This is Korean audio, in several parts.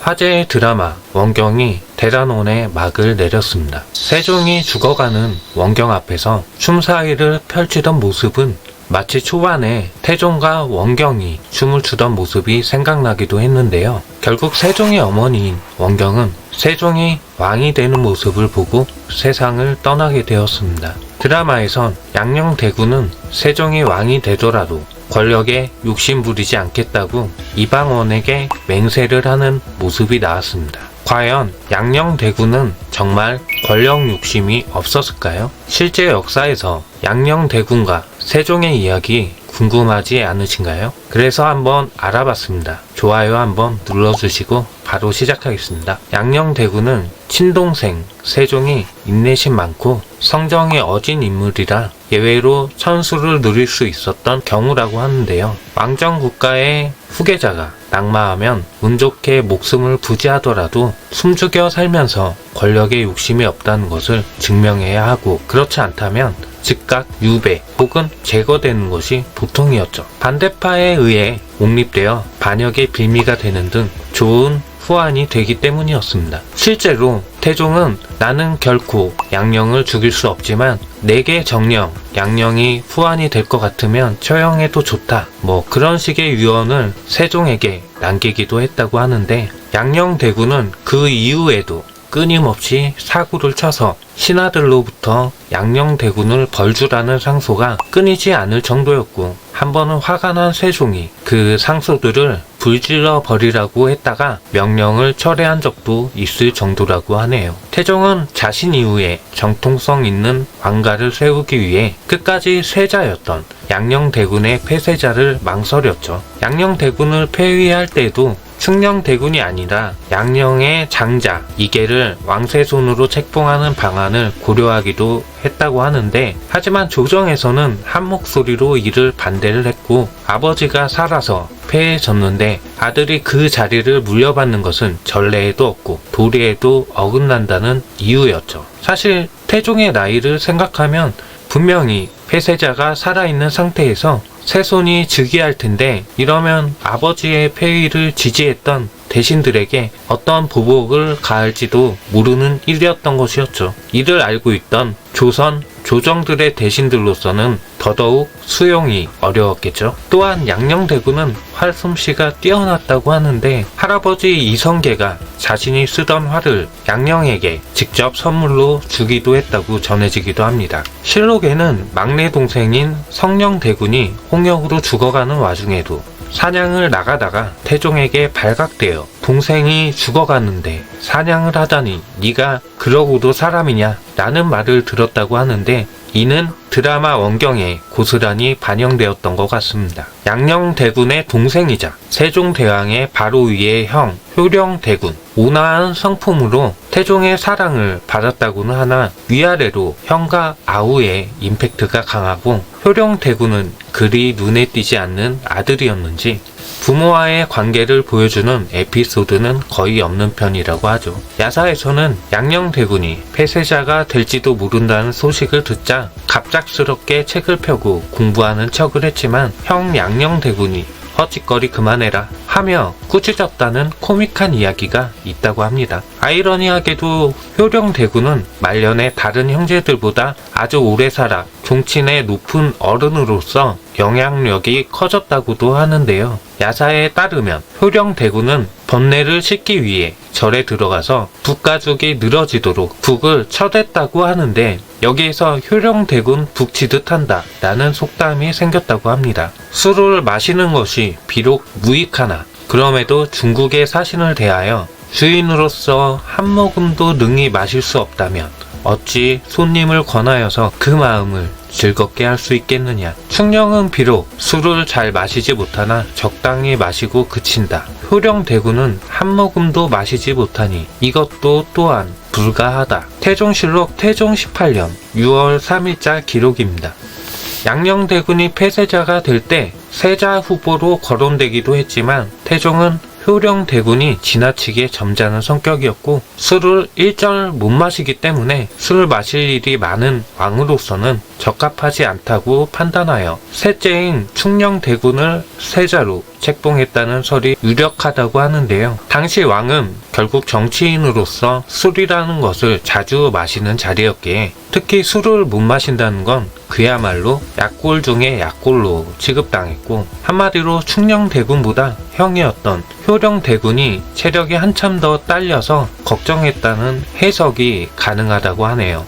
화제의 드라마 원경이 대란원에 막을 내렸습니다. 세종이 죽어가는 원경 앞에서 춤사위를 펼치던 모습은 마치 초반에 태종과 원경이 춤을 추던 모습이 생각나기도 했는데요. 결국 세종의 어머니인 원경은 세종이 왕이 되는 모습을 보고 세상을 떠나게 되었습니다. 드라마에선 양녕대군은 세종이 왕이 되더라도 권력에 욕심부리지 않겠다고 이방원에게 맹세를 하는 모습이 나왔습니다. 과연 양녕대군은 정말 권력 욕심이 없었을까요? 실제 역사에서 양녕대군과 세종의 이야기 궁금하지 않으신가요? 그래서 한번 알아봤습니다. 좋아요 한번 눌러주시고 바로 시작하겠습니다. 양녕대군은 친동생 세종이 인내심 많고 성정이 어진 인물이라 예외로 천수를 누릴 수 있었던 경우라고 하는데요. 왕정국가의 후계자가 낙마하면 운 좋게 목숨을 부지하더라도 숨죽여 살면서 권력에 욕심이 없다는 것을 증명해야 하고, 그렇지 않다면 즉각 유배 혹은 제거되는 것이 보통이었죠. 반대파에 의해 옹립되어 반역의 빌미가 되는 등 좋은 후환이 되기 때문이었습니다. 실제로 태종은 나는 결코 양녕을 죽일 수 없지만 내게 정녕 양녕이 후환이 될 것 같으면 처형해도 좋다, 그런 식의 유언을 세종에게 남기기도 했다고 하는데, 양녕대군은 그 이후에도 끊임없이 사고를 쳐서 신하들로부터 양녕대군을 벌주라는 상소가 끊이지 않을 정도였고, 한 번은 화가 난 세종이 그 상소들을 불질러 버리라고 했다가 명령을 철회한 적도 있을 정도라고 하네요. 태종은 자신 이후에 정통성 있는 왕가를 세우기 위해 끝까지 세자였던 양녕대군의 폐세자를 망설였죠. 양녕대군을 폐위할 때에도 충녕대군이 아니라 양녕의 장자 이계를 왕세손으로 책봉하는 방안을 고려하기도 했다고 하는데, 하지만 조정에서는 한 목소리로 이를 반대를 했고, 아버지가 살아서 폐해졌는데 아들이 그 자리를 물려받는 것은 전례에도 없고 도리에도 어긋난다는 이유였죠. 사실 태종의 나이를 생각하면 분명히 폐세자가 살아있는 상태에서 세손이 즉위할 텐데, 이러면 아버지의 폐위를 지지했던 대신들에게 어떤 보복을 가할지도 모르는 일이었던 것이었죠. 이를 알고 있던 조선 조정들의 대신들로서는 더더욱 수용이 어려웠겠죠. 또한 양녕대군은 활솜씨가 뛰어났다고 하는데, 할아버지 이성계가 자신이 쓰던 활을 양녕에게 직접 선물로 주기도 했다고 전해지기도 합니다. 실록에는 막내 동생인 성녕대군이 홍역으로 죽어가는 와중에도 사냥을 나가다가 태종에게 발각되어 동생이 죽어가는데 사냥을 하다니 네가 그러고도 사람이냐 라는 말을 들었다고 하는데, 이는 드라마 원경에 고스란히 반영되었던 것 같습니다. 양녕대군의 동생이자 세종대왕의 바로 위의 형 효령대군, 온화한 성품으로 태종의 사랑을 받았다고는 하나 위아래로 형과 아우의 임팩트가 강하고, 효령대군은 그리 눈에 띄지 않는 아들이었는지 부모와의 관계를 보여주는 에피소드는 거의 없는 편이라고 하죠. 야사에서는 양녕대군이 폐세자가 될지도 모른다는 소식을 듣자 갑작스럽게 책을 펴고 공부하는 척을 했지만 형 양녕대군이 헛짓거리 그만해라 하며 꾸짖었다는 코믹한 이야기가 있다고 합니다. 아이러니하게도 효령대군은 말년에 다른 형제들보다 아주 오래 살아 종친의 높은 어른으로서 영향력이 커졌다고도 하는데요. 야사에 따르면 효령대군은 번뇌를 씻기 위해 절에 들어가서 북가죽이 늘어지도록 북을 쳐댔다고 하는데, 여기에서 효령대군 북치듯 한다 라는 속담이 생겼다고 합니다. 술을 마시는 것이 비록 무익하나 그럼에도 중국의 사신을 대하여 주인으로서 한 모금도 능히 마실 수 없다면 어찌 손님을 권하여서 그 마음을 즐겁게 할 수 있겠느냐. 충녕은 비록 술을 잘 마시지 못하나 적당히 마시고 그친다. 효령대군은 한 모금도 마시지 못하니 이것도 또한 불가하다. 태종실록 태종 18년 6월 3일자 기록입니다. 양녕대군이 폐세자가 될 때 세자 후보로 거론되기도 했지만, 태종은 효령대군이 지나치게 점잖은 성격이었고 술을 일절 못 마시기 때문에 술을 마실 일이 많은 왕으로서는 적합하지 않다고 판단하여 셋째인 충녕대군을 세자로 책봉했다는 설이 유력하다고 하는데요. 당시 왕은 결국 정치인으로서 술이라는 것을 자주 마시는 자리였기에 특히 술을 못 마신다는 건 그야말로 약골 중에 약골로 취급당했고, 한마디로 충녕대군보다 형이었던 효령대군이 체력이 한참 더 딸려서 걱정했다는 해석이 가능하다고 하네요.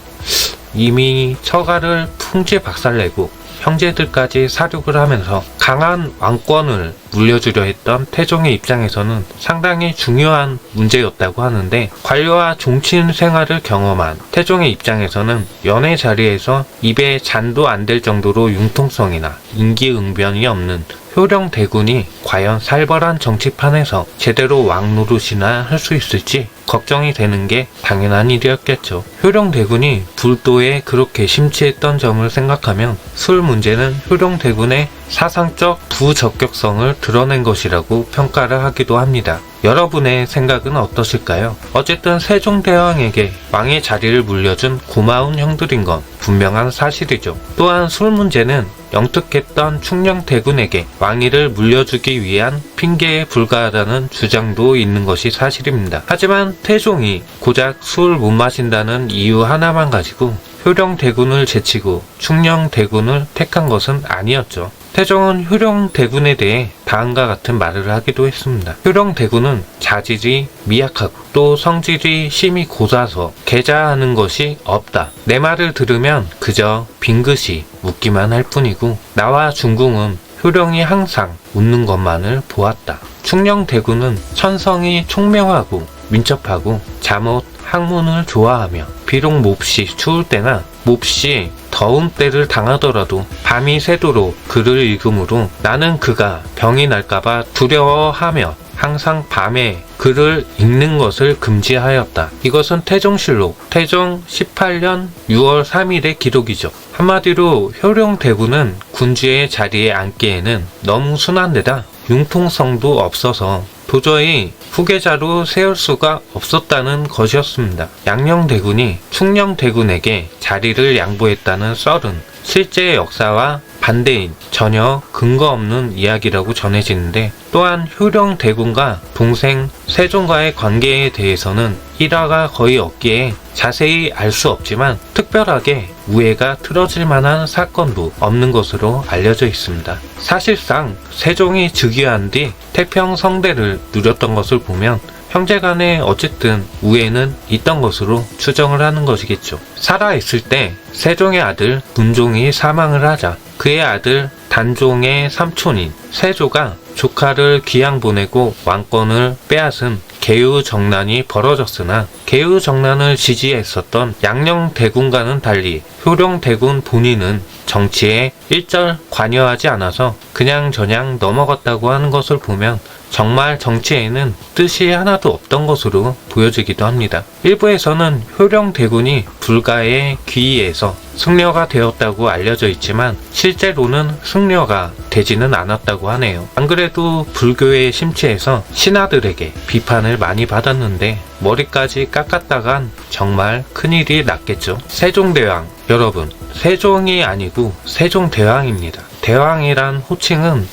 이미 처가를 풍지박살내고 형제들까지 사륙을 하면서 강한 왕권을 물려주려 했던 태종의 입장에서는 상당히 중요한 문제였다고 하는데, 관료와 종친 생활을 경험한 태종의 입장에서는 연애 자리에서 입에 잔도 안 될 정도로 융통성이나 임기응변이 없는 효령대군이 과연 살벌한 정치판에서 제대로 왕 노릇이나 할 수 있을지 걱정이 되는 게 당연한 일이었겠죠. 효령대군이 불도에 그렇게 심취했던 점을 생각하면 술 문제는 효령대군의 사상적 부적격성을 드러낸 것이라고 평가를 하기도 합니다. 여러분의 생각은 어떠실까요? 어쨌든 세종대왕에게 왕의 자리를 물려준 고마운 형들인 건 분명한 사실이죠. 또한 술 문제는 영특했던 충녕대군에게 왕위를 물려주기 위한 핑계에 불과하다는 주장도 있는 것이 사실입니다. 하지만 태종이 고작 술 못 마신다는 이유 하나만 가지고 효령대군을 제치고 충녕대군을 택한 것은 아니었죠. 태종은 효령대군에 대해 다음과 같은 말을 하기도 했습니다. 효령대군은 자질이 미약하고 또 성질이 심히 고사서 계자하는 것이 없다. 내 말을 들으면 그저 빙긋이 웃기만 할 뿐이고, 나와 중궁은 효령이 항상 웃는 것만을 보았다. 충녕대군은 천성이 총명하고 민첩하고 잠옷 학문을 좋아하며 비록 몹시 추울 때나 몹시 더운 때를 당하더라도 밤이 새도록 글을 읽으므로 나는 그가 병이 날까봐 두려워하며 항상 밤에 글을 읽는 것을 금지하였다. 이것은 태종실록 태종 18년 6월 3일의 기록이죠. 한마디로 효령대군은 군주의 자리에 앉기에는 너무 순한 데다 융통성도 없어서 도저히 후계자로 세울 수가 없었다는 것이었습니다. 양녕대군이 충녕대군에게 자리를 양보했다는 썰은 실제 역사와 반대인 전혀 근거 없는 이야기라고 전해지는데, 또한 효령대군과 동생 세종과의 관계에 대해서는 일화가 거의 없기에 자세히 알 수 없지만 특별하게 우애가 틀어질 만한 사건도 없는 것으로 알려져 있습니다. 사실상 세종이 즉위한 뒤 태평성대를 누렸던 것을 보면 형제간에 어쨌든 우애는 있던 것으로 추정을 하는 것이겠죠. 살아있을 때 세종의 아들 문종이 사망을 하자 그의 아들 단종의 삼촌인 세조가 조카를 귀양 보내고 왕권을 빼앗은 개유정난이 벌어졌으나 개유정난을 지지했었던 양녕대군과는 달리 효령대군 본인은 정치에 일절 관여하지 않아서 그냥저냥 넘어갔다고 하는 것을 보면 정말 정치에는 뜻이 하나도 없던 것으로 보여지기도 합니다. 일부에서는 효령대군이 불가의 귀의에서 승려가 되었다고 알려져 있지만 실제로는 승려가 되지는 않았다고 하네요. 안 그래도 불교에 심취해서 신하들에게 비판을 많이 받았는데 머리까지 깎았다간 정말 큰일이 났겠죠. 세종대왕, 여러분, 세종이 아니고 세종대왕입니다. 대왕이란 호칭은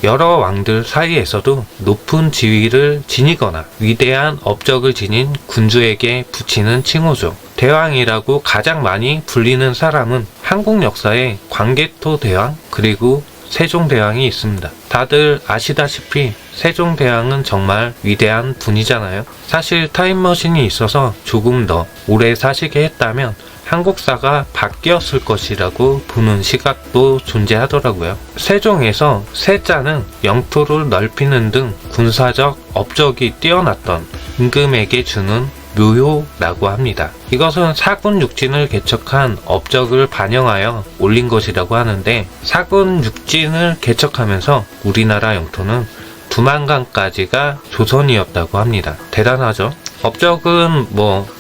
여러 왕들 사이에서도 높은 지위를 지니거나 위대한 업적을 지닌 군주에게 붙이는 칭호죠. 대왕이라고 가장 많이 불리는 사람은 한국 역사에 광개토 대왕 그리고 세종대왕이 있습니다. 다들 아시다시피 세종대왕은 정말 위대한 분이잖아요. 사실 타임머신이 있어서 조금 더 오래 사시게 했다면 한국사가 바뀌었을 것이라고 보는 시각도 존재하더라고요. 세종에서 세자는 영토를 넓히는 등 군사적 업적이 뛰어났던 임금에게 주는 묘효라고 합니다. 이것은 사군 육진을 개척한 업적을 반영하여 올린 것이라고 하는데, 사군 육진을 개척하면서 우리나라 영토는 두만강까지가 조선이었다고 합니다. 대단하죠? 업적은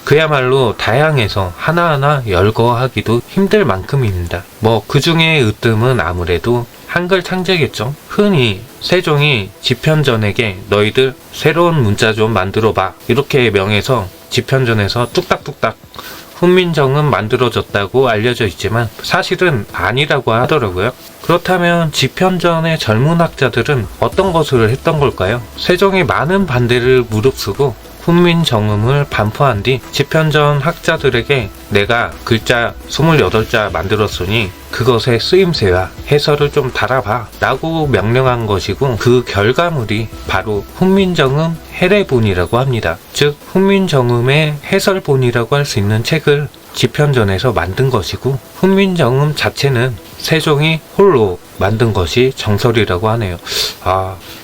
그야말로 다양해서 하나하나 열거하기도 힘들 만큼입니다. 그 중에 으뜸은 아무래도 한글 창제겠죠. 흔히 세종이 집현전에게 너희들 새로운 문자 좀 만들어봐 이렇게 명해서 집현전에서 뚝딱뚝딱 훈민정음 만들어졌다고 알려져 있지만 사실은 아니라고 하더라고요. 그렇다면 집현전의 젊은 학자들은 어떤 것을 했던 걸까요? 세종이 많은 반대를 무릅쓰고 훈민정음을 반포한 뒤 집현전 학자들에게 내가 글자 28자 만들었으니 그것의 쓰임새와 해설을 좀 달아봐 라고 명령한 것이고, 그 결과물이 바로 훈민정음 해례본이라고 합니다. 즉 훈민정음의 해설본이라고 할 수 있는 책을 집현전에서 만든 것이고, 훈민정음 자체는 세종이 홀로 만든 것이 정설이라고 하네요.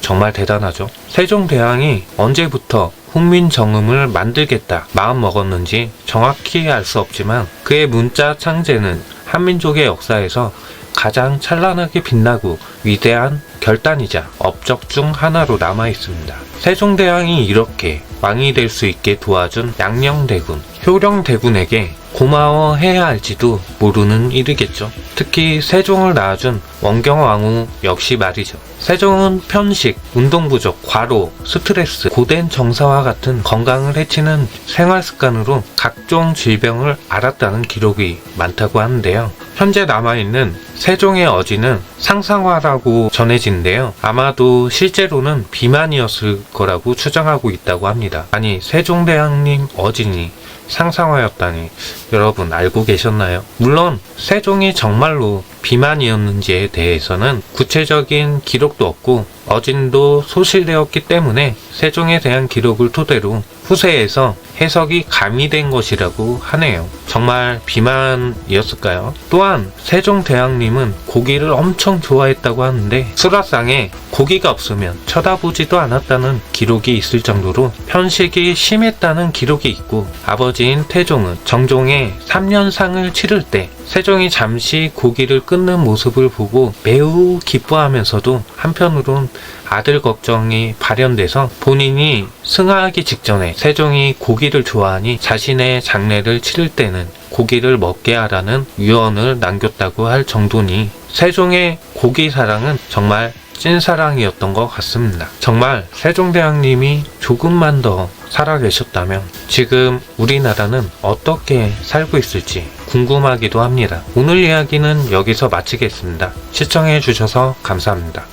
정말 대단하죠. 세종대왕이 언제부터 훈민정음을 만들겠다 마음 먹었는지 정확히 알 수 없지만 그의 문자 창제는 한민족의 역사에서 가장 찬란하게 빛나고 위대한 결단이자 업적 중 하나로 남아 있습니다. 세종대왕이 이렇게 왕이 될 수 있게 도와준 양녕대군, 효령대군에게 고마워해야 할지도 모르는 일이겠죠. 특히 세종을 낳아준 원경왕후 역시 말이죠. 세종은 편식, 운동 부족, 과로, 스트레스, 고된 정사와 같은 건강을 해치는 생활 습관으로 각종 질병을 앓았다는 기록이 많다고 하는데요. 현재 남아있는 세종의 어진은 상상화라고 전해지는데요. 아마도 실제로는 비만이었을 거라고 추정하고 있다고 합니다. 아니, 세종대왕님 어진이 상상화였다니, 여러분 알고 계셨나요? 물론 세종이 정말로 비만이었는지에 대해서는 구체적인 기록도 없고 어진도 소실되었기 때문에 세종에 대한 기록을 토대로 후세에서 해석이 가미된 것이라고 하네요. 정말 비만이었을까요? 또한 세종대왕님은 고기를 엄청 좋아했다고 하는데 수라상에 고기가 없으면 쳐다보지도 않았다는 기록이 있을 정도로 편식이 심했다는 기록이 있고, 아버지인 태종은 정종의 3년상을 치를 때 세종이 잠시 고기를 끊는 모습을 보고 매우 기뻐하면서도 한편으론 아들 걱정이 발현돼서 본인이 승하하기 직전에 세종이 고기를 좋아하니 자신의 장례를 치를 때는 고기를 먹게 하라는 유언을 남겼다고 할 정도니 세종의 고기 사랑은 정말 찐사랑이었던 것 같습니다. 정말 세종대왕님이 조금만 더 살아계셨다면 지금 우리나라는 어떻게 살고 있을지 궁금하기도 합니다. 오늘 이야기는 여기서 마치겠습니다. 시청해 주셔서 감사합니다.